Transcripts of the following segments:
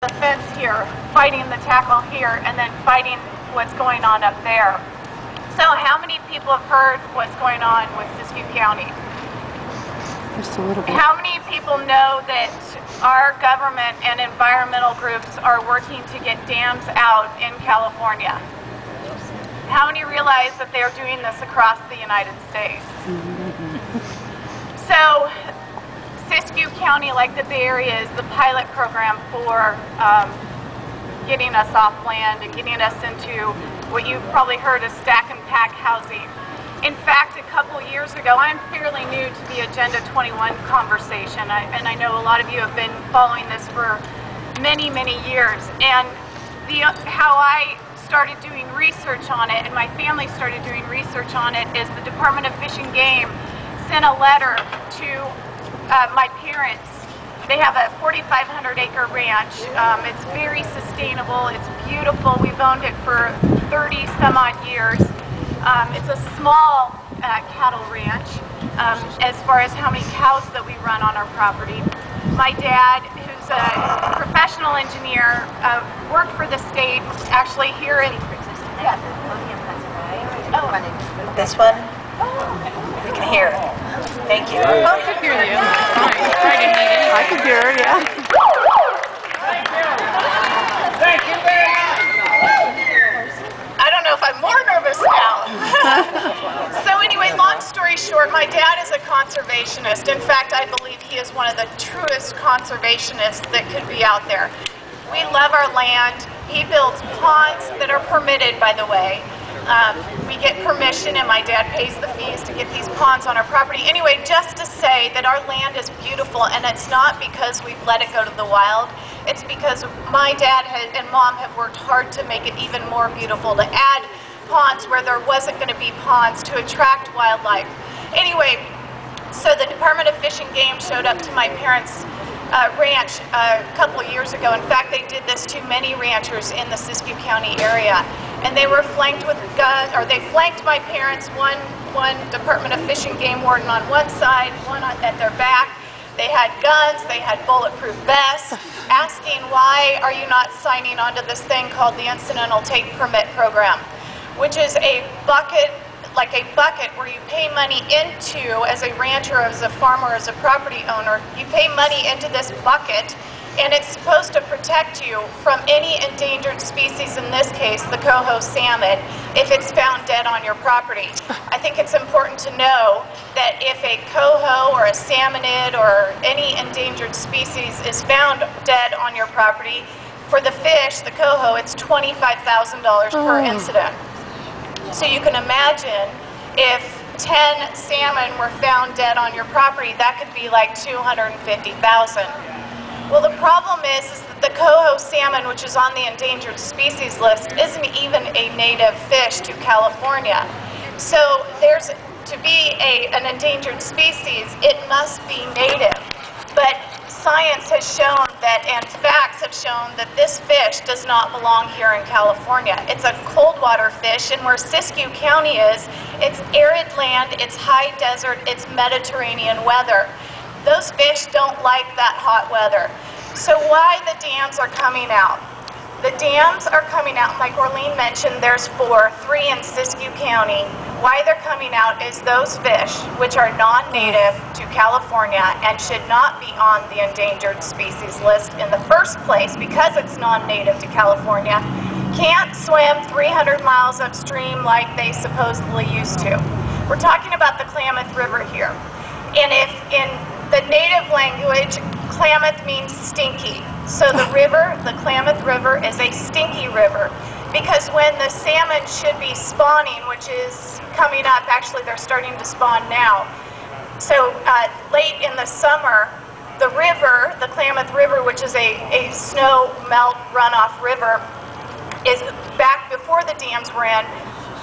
the fence here, fighting the tackle here, and then fighting what's going on up there. So how many people have heard what's going on with Siskiyou County? Just a little bit. How many people know that our government and environmental groups are working to get dams out in California? How many realize that they're doing this across the United States? So Siskiyou County, like the Bay Area, is the pilot program for getting us off land and getting us into what you've probably heard as stack and pack housing. In fact, a couple years ago, I'm fairly new to the Agenda 21 conversation, and I know a lot of you have been following this for many, many years. And how I started doing research on it, and my family started doing research on it, is the Department of Fish and Game sent a letter to my parents. They have a 4,500 acre ranch. It's very sustainable. It's beautiful. We've owned it for 30 some odd years. It's a small cattle ranch as far as how many cows that we run on our property. My dad, who's a professional engineer, worked for the state actually here in... Yeah. Oh. This one? We can hear it. Thank you. Oh, I could hear you. I could hear her, yeah. Thank you very much. I don't know if I'm more nervous now. So anyway, long story short, my dad is a conservationist. In fact, I believe he is one of the truest conservationists that could be out there. We love our land. He builds ponds that are permitted, by the way. We get permission, and my dad pays the fees to get these ponds on our property. Anyway, just to say that our land is beautiful, and it's not because we've let it go to the wild. It's because my dad and mom have worked hard to make it even more beautiful, to add ponds where there wasn't going to be ponds, to attract wildlife. Anyway, so the Department of Fish and Game showed up to my parents' ranch a couple of years ago. In fact, they did this to many ranchers in the Siskiyou County area. And they were flanked with guns, or they flanked my parents, one Department of Fish and Game warden on one side, one at their back. They had guns, they had bulletproof vests, asking, why are you not signing onto this thing called the Incidental Take Permit Program, which is a bucket, like a bucket where you pay money into, as a rancher, as a farmer, as a property owner, you pay money into this bucket, and it's supposed to protect you from any endangered species, in this case, the coho salmon, if it's found dead on your property. I think it's important to know that if a coho or a salmonid or any endangered species is found dead on your property, for the fish, the coho, it's $25,000 per incident. So you can imagine if 10 salmon were found dead on your property, that could be like $250,000. Well, the problem is that the coho salmon, which is on the endangered species list, isn't even a native fish to California. So there's, to be an endangered species, it must be native. But science has shown that, and facts have shown, that this fish does not belong here in California. It's a cold water fish, and where Siskiyou County is, it's arid land, it's high desert, it's Mediterranean weather. Those fish don't like that hot weather. So why the dams are coming out? The dams are coming out, like Orlean mentioned, there's 4, 3 in Siskiyou County. Why they're coming out is those fish, which are non-native to California and should not be on the endangered species list in the first place because it's non-native to California, can't swim 300 miles upstream like they supposedly used to. We're talking about the Klamath River here. And if in the native language, Klamath means stinky. So the river, the Klamath River, is a stinky river because when the salmon should be spawning, which is coming up, actually they're starting to spawn now. So late in the summer, the river, the Klamath River, which is a snow melt runoff river, is back before the dams were in,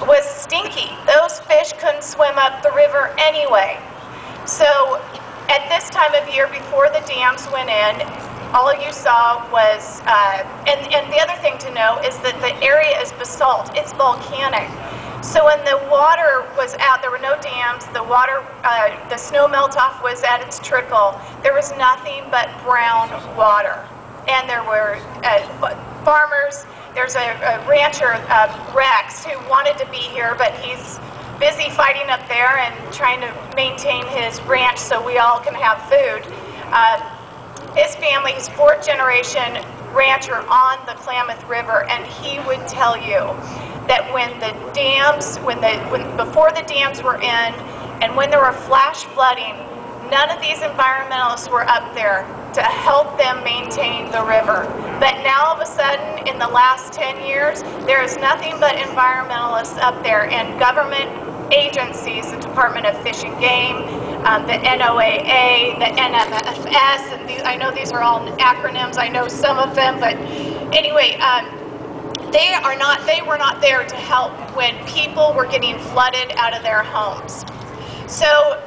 was stinky. Those fish couldn't swim up the river anyway. So at this time of year, before the dams went in, all you saw was, and the other thing to know is that the area is basalt, it's volcanic. So when the water was out, there were no dams, the water, the snow melt-off was at its trickle, there was nothing but brown water. and there were farmers. There's a rancher, Rex, who wanted to be here, but he's busy fighting up there and trying to maintain his ranch so we all can have food. His family, he's fourth generation rancher on the Klamath River, and he would tell you that when the dams, before the dams were in, and when there were flash flooding, none of these environmentalists were up there to help them maintain the river. But now all of a sudden, in the last 10 years, there is nothing but environmentalists up there, and government agencies, the Department of Fish and Game, the NOAA, the NMFS, and I know these are all acronyms, I know some of them, but anyway, they were not there to help when people were getting flooded out of their homes. So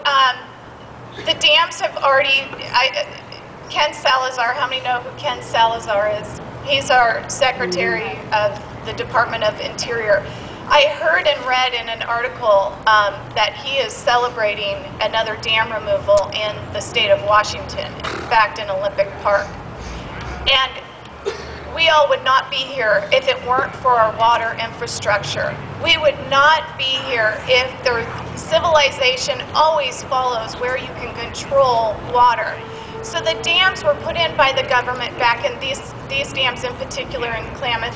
the dams have already, Ken Salazar, how many know who Ken Salazar is? He's our Secretary of the Department of Interior. I heard and read in an article that he is celebrating another dam removal in the state of Washington, in fact in Olympic Park. And we all would not be here if it weren't for our water infrastructure. We would not be here if the civilization always follows where you can control water. So the dams were put in by the government back in these dams in particular in Klamath,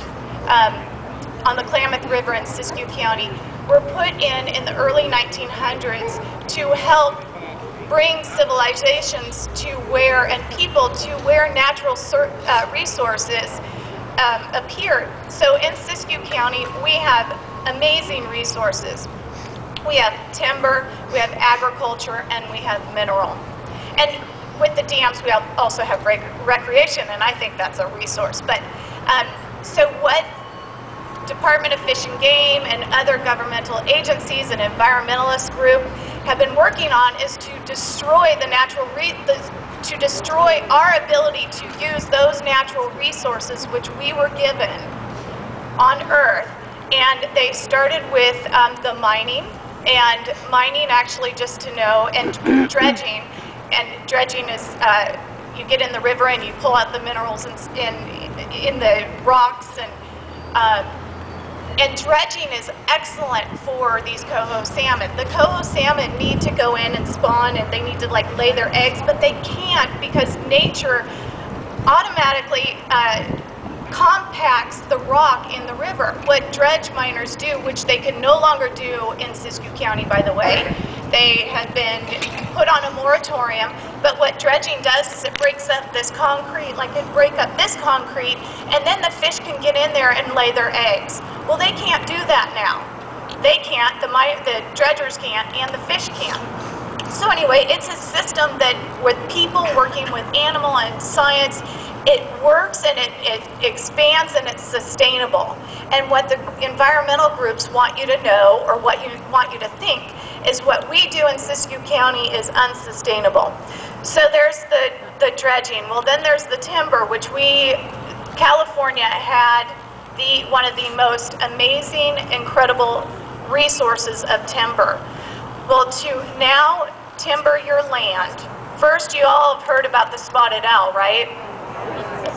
on the Klamath River in Siskiyou County, were put in the early 1900s to help bring civilizations to where, and people to where natural resources appeared. So in Siskiyou County, we have amazing resources. We have timber, we have agriculture, and we have mineral. And with the dams, we also have recreation, and I think that's a resource. But so what Department of Fish and Game and other governmental agencies and environmentalist group have been working on is to destroy the natural to destroy our ability to use those natural resources which we were given on Earth. And they started with the mining, and mining actually, just to know, and dredging. And dredging is you get in the river and you pull out the minerals in the rocks, and dredging is excellent for these coho salmon. The coho salmon need to go in and spawn, and they need to like lay their eggs, but they can't because nature automatically compacts the rock in the river. What dredge miners do, which they can no longer do in Siskiyou County, by the way, they have been put on a moratorium, but what dredging does is it breaks up this concrete, like it break up this concrete, and then the fish can get in there and lay their eggs. Well, they can't do that now. They can't, the dredgers can't, and the fish can't. So anyway, it's a system that with people working with animal and science, it works and it expands and it's sustainable. And what the environmental groups want you to know, or what you want you to think, is what we do in Siskiyou County is unsustainable. So there's the dredging. Well, then there's the timber, which California had one of the most amazing, incredible resources of timber. Well, to now timber your land, first you all have heard about the spotted owl, right?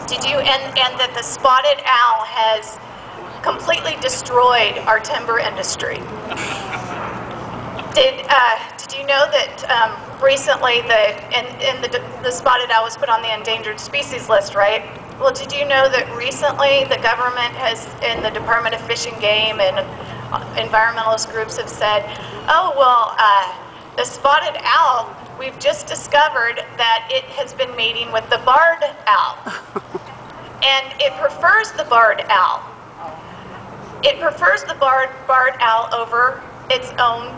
Did you, and that the spotted owl has completely destroyed our timber industry. Did you know that recently the spotted owl was put on the endangered species list, right? Well, did you know that recently the government has, and the Department of Fish and Game and environmentalist groups have said, oh, well, the spotted owl, we've just discovered that it has been mating with the barred owl. And it prefers the barred owl. It prefers the barred owl over its own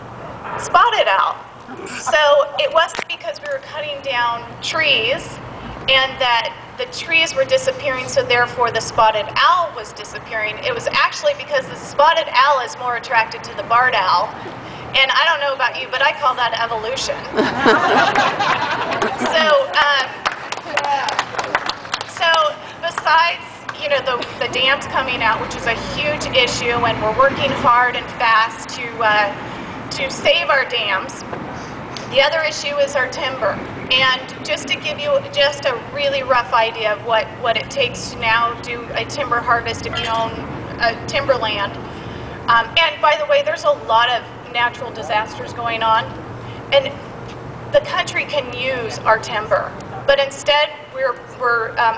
spotted owl. So it wasn't because we were cutting down trees and that the trees were disappearing, so therefore the spotted owl was disappearing. It was actually because the spotted owl is more attracted to the barred owl. And I don't know about you, but I call that evolution. So besides, you know, the dams coming out, which is a huge issue, and we're working hard and fast to save our dams, the other issue is our timber. And just to give you just a really rough idea of what it takes to now do a timber harvest if you own timberland. And by the way, there's a lot of natural disasters going on, and the country can use our timber, but instead we're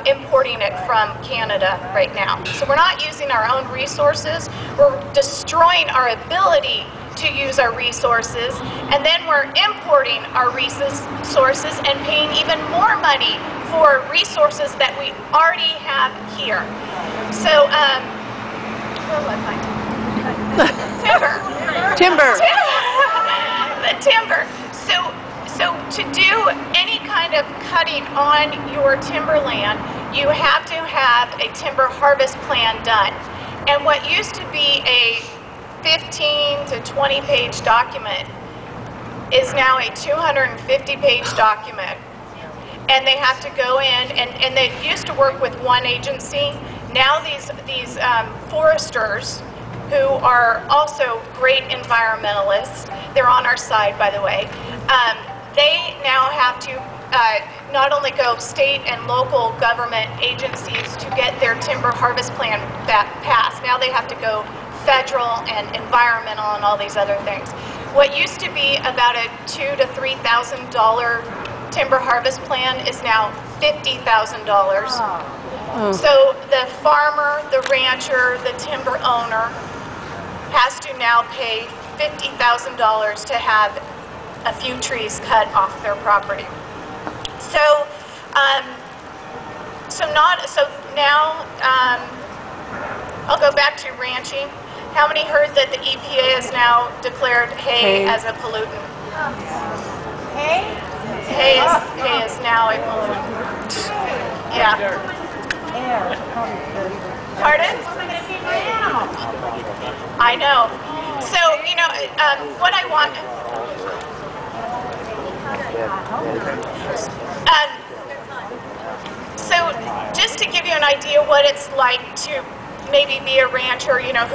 importing it from Canada right now. So we're not using our own resources, we're destroying our ability to use our resources, and then we're importing our resources and paying even more money for resources that we already have here. So, where was I? Timber. Timber. The timber. So to do any kind of cutting on your timberland, you have to have a timber harvest plan done. And what used to be a 15 to 20 page document is now a 250 page document. And they have to go in, and they used to work with one agency. Now these foresters, who are also great environmentalists, they're on our side, by the way, they now have to not only go state and local government agencies to get their timber harvest plan passed, now they have to go federal and environmental and all these other things. What used to be about a $2,000 to $3,000 timber harvest plan is now $50,000. Oh. So the farmer, the rancher, the timber owner has to now pay $50,000 to have a few trees cut off their property. So, now I'll go back to ranching. How many heard that the EPA has now declared hay as a pollutant? Hay? Hay is now a pollutant. Yeah. Pardon? I know. So, you know, what I want... so, just to give you an idea what it's like to maybe be a rancher, you know,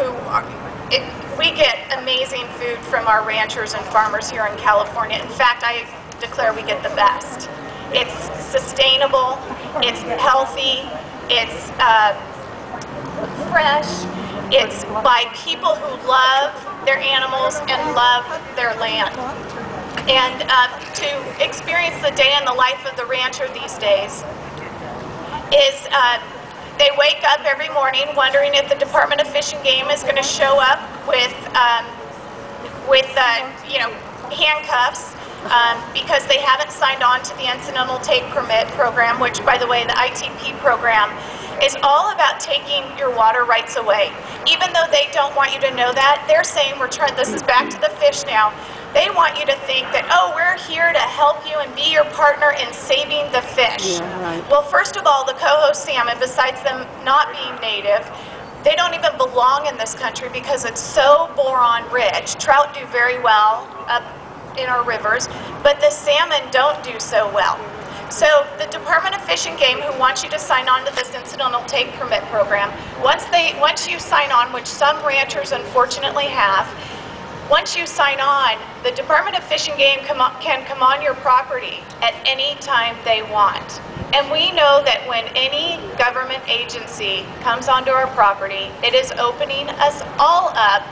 we get amazing food from our ranchers and farmers here in California. In fact, I declare we get the best. It's sustainable, it's healthy, it's fresh, it's by people who love their animals and love their land. And to experience the day in the life of the rancher these days is they wake up every morning wondering if the Department of Fish and Game is going to show up with you know, handcuffs because they haven't signed on to the Incidental Take Permit program, which, by the way, the ITP program is all about taking your water rights away. Even though they don't want you to know that, they're saying this is back to the fish now. They want you to think that, oh, we're here to help you and be your partner in saving the fish. Yeah, right. Well, first of all, the coho salmon, besides them not being native, they don't even belong in this country because it's so boron rich. Trout do very well up in our rivers, but the salmon don't do so well. So the Department of Fish and Game, who wants you to sign on to this Incidental Take Permit program, once you sign on, which some ranchers unfortunately have, once you sign on, the Department of Fish and Game can come on your property at any time they want. And we know that when any government agency comes onto our property, it is opening us all up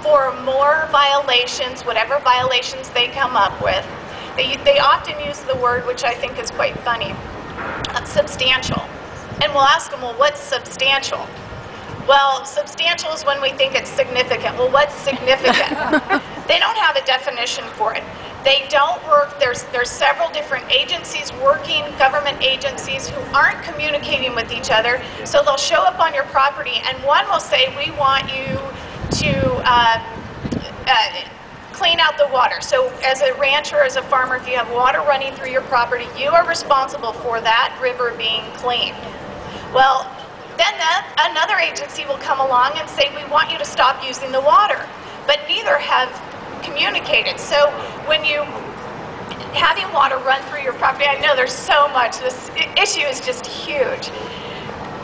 for more violations, whatever violations they come up with. They often use the word, which I think is quite funny, substantial. And we'll ask them, well, what's substantial? Well, substantial is when we think it's significant. Well, what's significant? They don't have a definition for it. They don't work, there's several different agencies working, government agencies who aren't communicating with each other, so they'll show up on your property and one will say, we want you to clean out the water. So as a rancher, as a farmer, if you have water running through your property, you are responsible for that river being clean. Well, then another agency will come along and say, we want you to stop using the water. But neither have communicated. So when you having water run through your property, I know there's so much, this issue is just huge.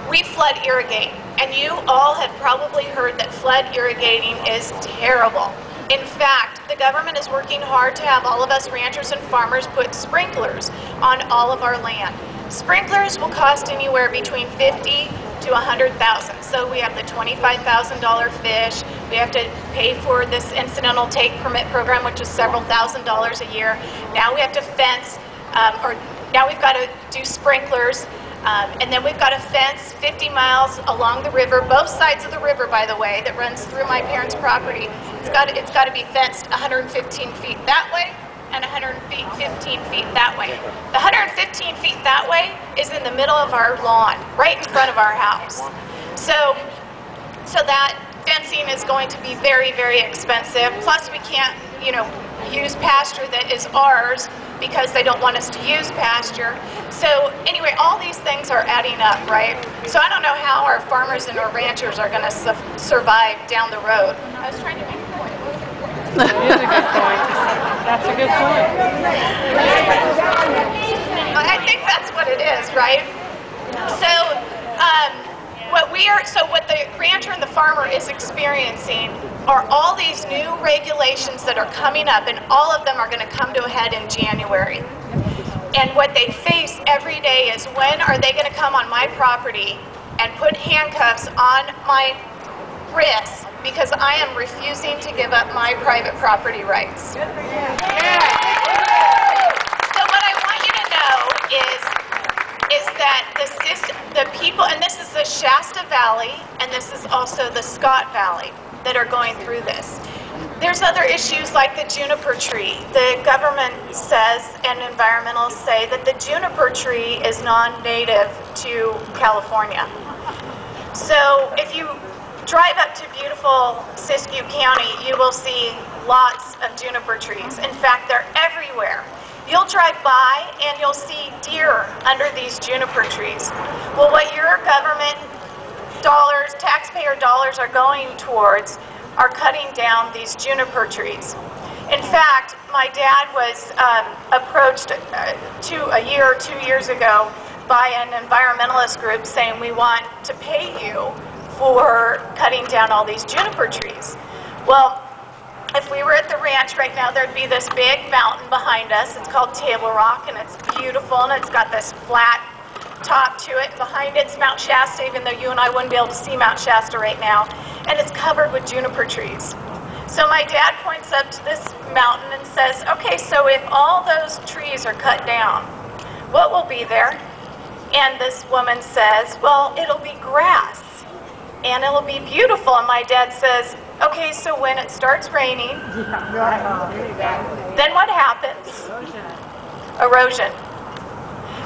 We flood irrigate, and you all have probably heard that flood irrigating is terrible. In fact, the government is working hard to have all of us ranchers and farmers put sprinklers on all of our land. Sprinklers will cost anywhere between $50,000 to $100,000. So we have the $25,000 fish. We have to pay for this incidental take permit program, which is several $1,000s a year. Now we have to fence, now we've got to do sprinklers. And then we've got a fence 50 miles along the river, both sides of the river, by the way, that runs through my parents' property. It's got to be fenced 115 feet that way and 115 feet that way. The 115 feet that way is in the middle of our lawn, right in front of our house. So that fencing is going to be very, very expensive. Plus, we can't, use pasture that is ours because they don't want us to use pasture. So anyway, all these things are adding up, right? So I don't know how our farmers and our ranchers are going to survive down the road. I was trying to make a point. That is a good point. That's a good point. I think that's what it is, right? So what the rancher and the farmer is experiencing are all these new regulations that are coming up, and all of them are going to come to a head in January. And what they face every day is, when are they going to come on my property and put handcuffs on my wrists because I am refusing to give up my private property rights. So what I want you to know is that the people, and this is the Shasta Valley, and this is also the Scott Valley, that are going through this. There's other issues like the juniper tree. The government says, and environmentalists say, that the juniper tree is non-native to California. So if you drive up to beautiful Siskiyou County, you will see lots of juniper trees. In fact, they're everywhere. You'll drive by and you'll see deer under these juniper trees. Well, what your government dollars, taxpayer dollars, are going towards are cutting down these juniper trees. In fact, my dad was approached a year or 2 years ago by an environmentalist group saying, we want to pay you for cutting down all these juniper trees. Well, if we were at the ranch right now, there'd be this big mountain behind us. It's called Table Rock, and it's beautiful, and it's got this flat top to it. Behind it's Mount Shasta, even though you and I wouldn't be able to see Mount Shasta right now. And it's covered with juniper trees. So my dad points up to this mountain and says, okay, so if all those trees are cut down, what will be there? And this woman says, well, it'll be grass, and it'll be beautiful. And my dad says, okay, so when it starts raining, then what happens? Erosion.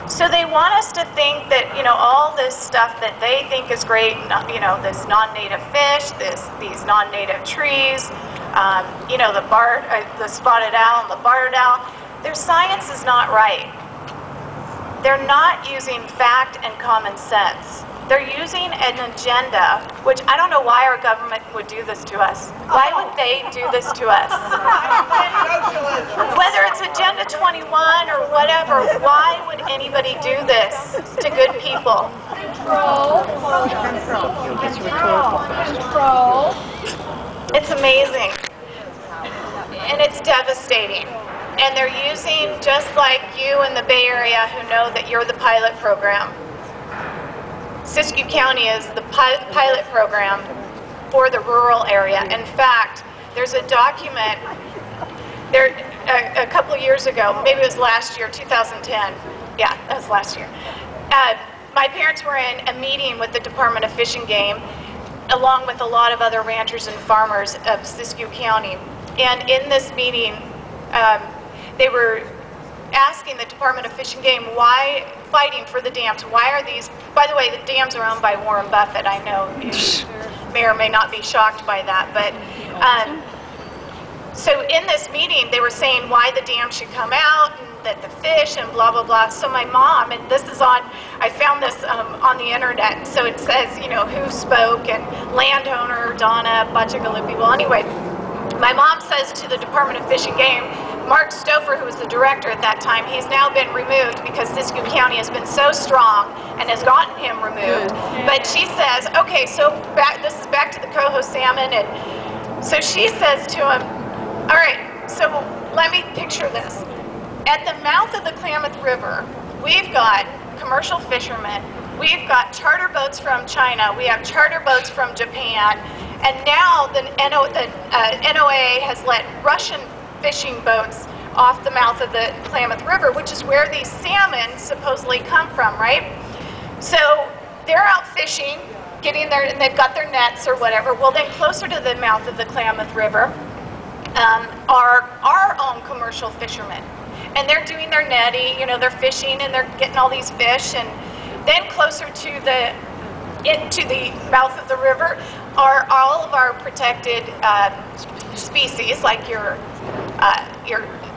So they want us to think that, all this stuff that they think is great, this non-native fish, these non-native trees, the spotted owl and the barred owl, their science is not right. They're not using fact and common sense. They're using an agenda, which I don't know why our government would do this to us. Why would they do this to us? Whether it's Agenda 21 or whatever, why would anybody do this to good people? Control. It's amazing. And it's devastating. And they're using, just like you in the Bay Area who know that you're the pilot program, Siskiyou County is the pilot program for the rural area. In fact, there's a document there a couple of years ago, maybe it was last year, 2010. Yeah, that was last year. My parents were in a meeting with the Department of Fish and Game, along with a lot of other ranchers and farmers of Siskiyou County. And in this meeting, they were asking the Department of Fish and Game why fighting for the dams. Why are these, by the way, the dams are owned by Warren Buffett. I know you may or may not be shocked by that, but so in this meeting they were saying why the dam should come out and that the fish and blah blah blah. So my mom, and this is on, I found this on the internet, so it says, who spoke, and landowner Donna Bacigalupi. Well, anyway, my mom says to the Department of Fish and Game, Mark Stouffer, who was the director at that time, he's now been removed because Siskiyou County has been so strong and has gotten him removed. But she says, okay, so this is back to the coho salmon, and so she says to him, all right, So let me picture this. At the mouth of the Klamath River, we've got commercial fishermen, we've got charter boats from China, we have charter boats from Japan, and now the NOAA has let Russian fishing boats off the mouth of the Klamath River, which is where these salmon supposedly come from, right? So they're out fishing, getting their, and they've got their nets or whatever. Well, then closer to the mouth of the Klamath River are our own commercial fishermen. And they're doing their netting, you know, they're fishing and they're getting all these fish. And then closer to into the mouth of the river are all of our protected species, like your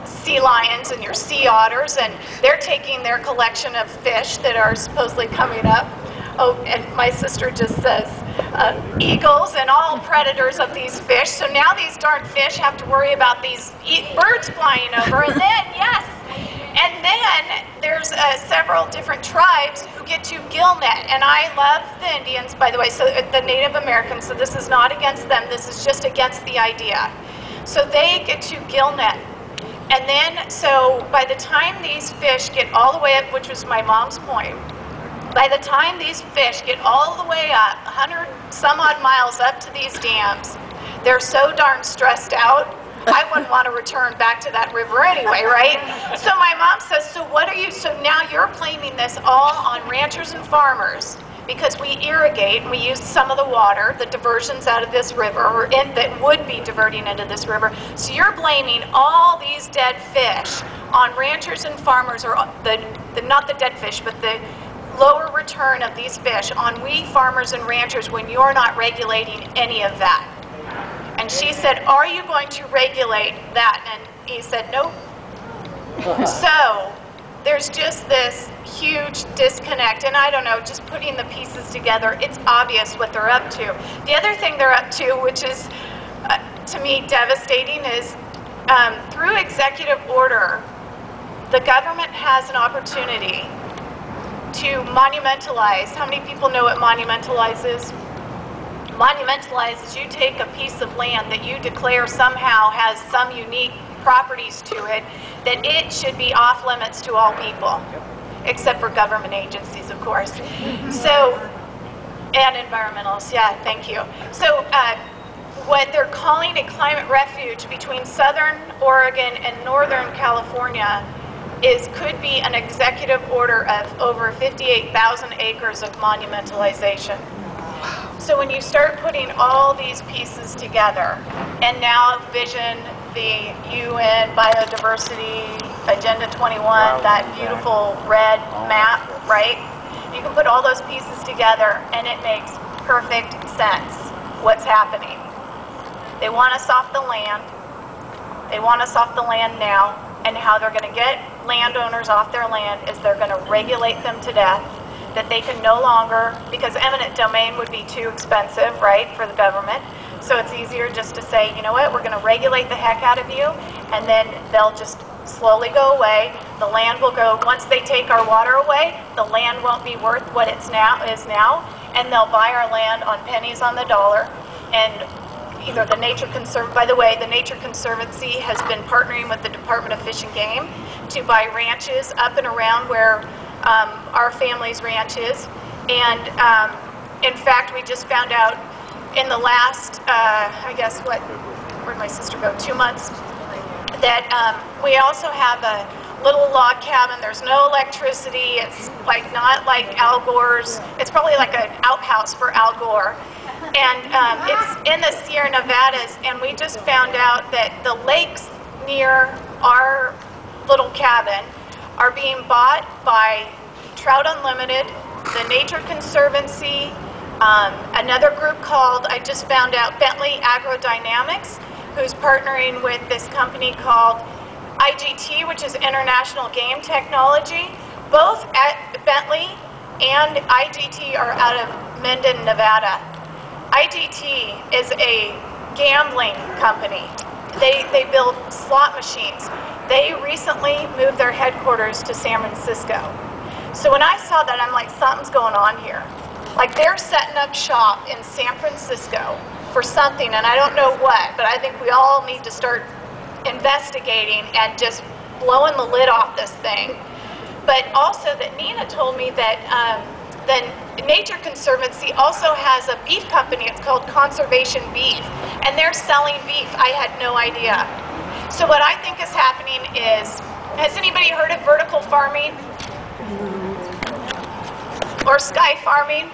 sea lions and your sea otters, and they're taking their collection of fish that are supposedly coming up. Oh, and my sister just says eagles and all predators of these fish. So now these darn fish have to worry about these birds flying over. And then, yes, and then there's several different tribes who get to gill net. And I love the Indians, by the way, so the Native Americans. So this is not against them. This is just against the idea. So they get to gill net. And then, so by the time these fish get all the way up, which was my mom's point, by the time these fish get all the way up, 100 some odd miles up to these dams, they're so darn stressed out, I wouldn't want to return back to that river anyway, right? So my mom says, so what are you, so now you're blaming this all on ranchers and farmers because we irrigate and we use some of the water, the diversions out of this river, or that would be diverting into this river. So you're blaming all these dead fish on ranchers and farmers, or not the dead fish, but the lower return of these fish on we farmers and ranchers when you're not regulating any of that. And she said, are you going to regulate that? And he said, nope. So there's just this huge disconnect. And I don't know, just putting the pieces together, it's obvious what they're up to. The other thing they're up to, which is to me devastating, is through executive order, the government has an opportunity to monumentalize. How many people know what monumentalize is? Monumentalize is you take a piece of land that you declare somehow has some unique properties to it, that it should be off limits to all people, except for government agencies, of course. So, and environmentalists, yeah, thank you. So what they're calling a climate refuge between southern Oregon and northern California could be an executive order of over 58,000 acres of monumentalization. So when you start putting all these pieces together, and now vision the UN Biodiversity Agenda 21, that beautiful red map, right? You can put all those pieces together and it makes perfect sense what's happening. They want us off the land. They want us off the land now. And how they're going to get landowners off their land is they're going to regulate them to death, that they can no longer, because eminent domain would be too expensive, right, for the government. So it's easier just to say, you know what, we're going to regulate the heck out of you, and then they'll just slowly go away. The land will go, once they take our water away, the land won't be worth what it is now, and they'll buy our land on pennies on the dollar. And either the Nature Conservancy, by the way, the Nature Conservancy has been partnering with the Department of Fish and Game to buy ranches up and around where our family's ranch is. And in fact, we just found out in the last, I guess, where'd my sister go, 2 months, that we also have a little log cabin. There's no electricity. It's like not like Al Gore's. It's probably like an outhouse for Al Gore. And it's in the Sierra Nevadas, and we just found out that the lakes near our little cabin are being bought by Trout Unlimited, the Nature Conservancy, another group called, I just found out, Bentley Agrodynamics, who's partnering with this company called IGT, which is International Game Technology. Both at Bentley and IGT are out of Minden, Nevada. IGT is a gambling company. They build slot machines. They recently moved their headquarters to San Francisco. So when I saw that, I'm like, something's going on here. Like they're setting up shop in San Francisco for something, and I don't know what, but I think we all need to start investigating and just blowing the lid off this thing. But also that Nina told me that the Nature Conservancy also has a beef company. It's called Conservation Beef, and they're selling beef. I had no idea. So what I think is happening is, has anybody heard of vertical farming? Or sky farming?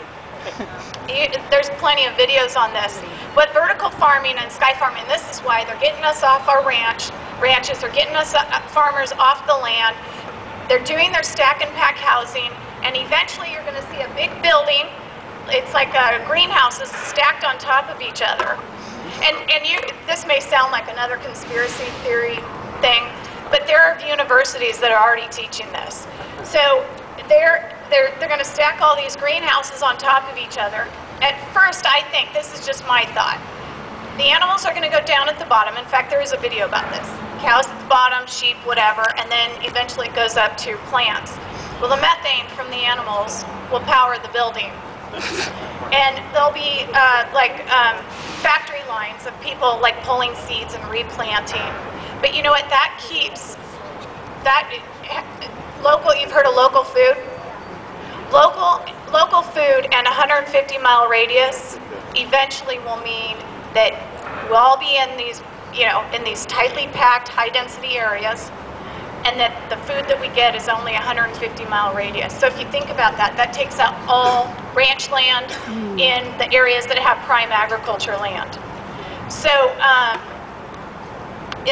There's plenty of videos on this. But vertical farming and sky farming, this is why they're getting us off our ranches, they're getting us farmers off the land. They're doing their stack and pack housing, and eventually you're going to see a big building. It's like greenhouses stacked on top of each other. And this may sound like another conspiracy theory thing, but there are universities that are already teaching this. So they're going to stack all these greenhouses on top of each other. At first, I think, this is just my thought, the animals are going to go down at the bottom. In fact, there is a video about this. Cows at the bottom, sheep, whatever, and then eventually it goes up to plants. Well, the methane from the animals will power the building. And there'll be factory lines of people like pulling seeds and replanting. But you know what? That keeps that local. You've heard of local food. Local food and a 150-mile radius eventually will mean that we'll all be in these, in these tightly packed, high-density areas, and that the food that we get is only a 150-mile radius. So if you think about that, that takes out all ranch land in the areas that have prime agriculture land. So,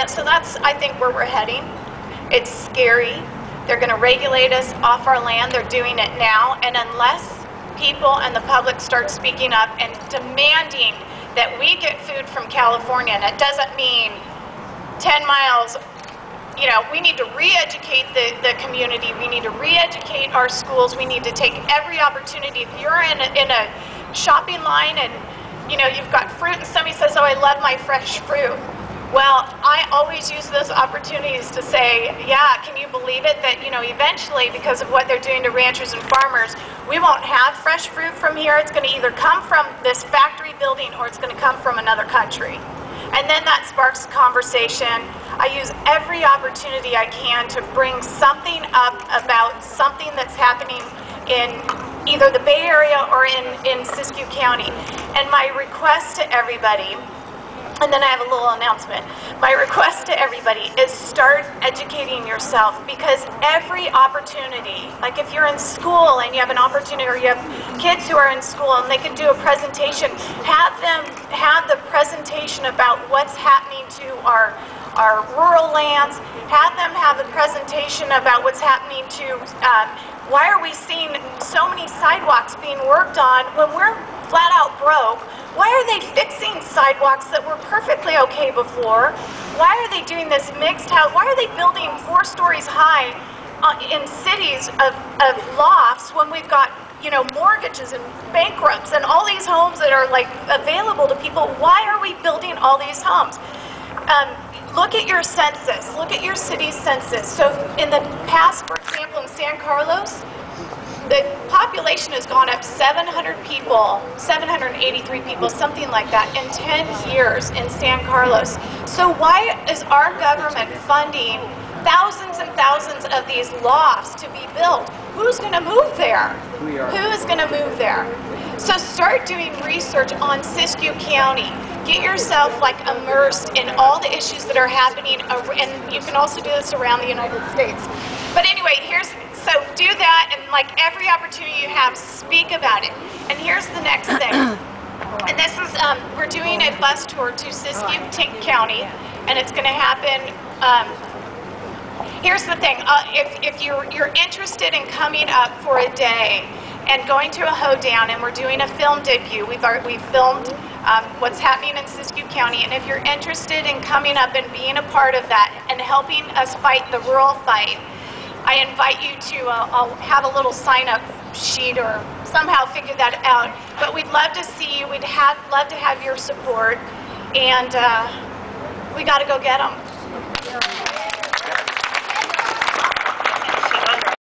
so that's, I think, where we're heading. It's scary. They're going to regulate us off our land. They're doing it now. And unless people and the public start speaking up and demanding that we get food from California, and it doesn't mean 10 miles, we need to re-educate the community. We need to re-educate our schools. We need to take every opportunity. If you're in a shopping line and, you've got fruit and somebody says, oh, I love my fresh fruit. Well, I always use those opportunities to say, yeah, can you believe it that, eventually, because of what they're doing to ranchers and farmers, we won't have fresh fruit from here. It's going to either come from this factory building or it's going to come from another country. And then that sparks a conversation. I use every opportunity I can to bring something up about something that's happening in either the Bay Area or in Siskiyou County. And my request to everybody, and then I have a little announcement. My request to everybody is start educating yourself, because every opportunity, like if you're in school and you have an opportunity, or you have kids who are in school and they can do a presentation, have them have the presentation about what's happening to our rural lands, have them have a presentation about what's happening to, why are we seeing so many sidewalks being worked on when we're flat out broke? Why are they fixing sidewalks that were perfectly okay before? Why are they doing this mixed house? Why are they building 4 stories high in cities of lofts when we've got, mortgages and bankrupts and all these homes that are like available to people? Why are we building all these homes? Look at your census. Look at your city's census. So in the past, for example, in San Carlos, the population has gone up 700 people, 783 people, something like that, in 10 years in San Carlos. So why is our government funding thousands and thousands of these lofts to be built? Who's going to move there? Who is going to move there? So start doing research on Siskiyou County. Get yourself immersed in all the issues that are happening, and you can also do this around the United States. But anyway, so do that, and every opportunity you have, speak about it. And here's the next thing. And this is, we're doing a bus tour to Siskiyou County, and it's going to happen. Here's the thing. If you're interested in coming up for a day and going to a hoedown, and we're doing a film debut, we've filmed what's happening in Siskiyou County, and if you're interested in coming up and being a part of that and helping us fight the rural fight, I invite you to, I'll have a little sign-up sheet or somehow figure that out. But we'd love to see you. We'd love to have your support. And we got to go get them.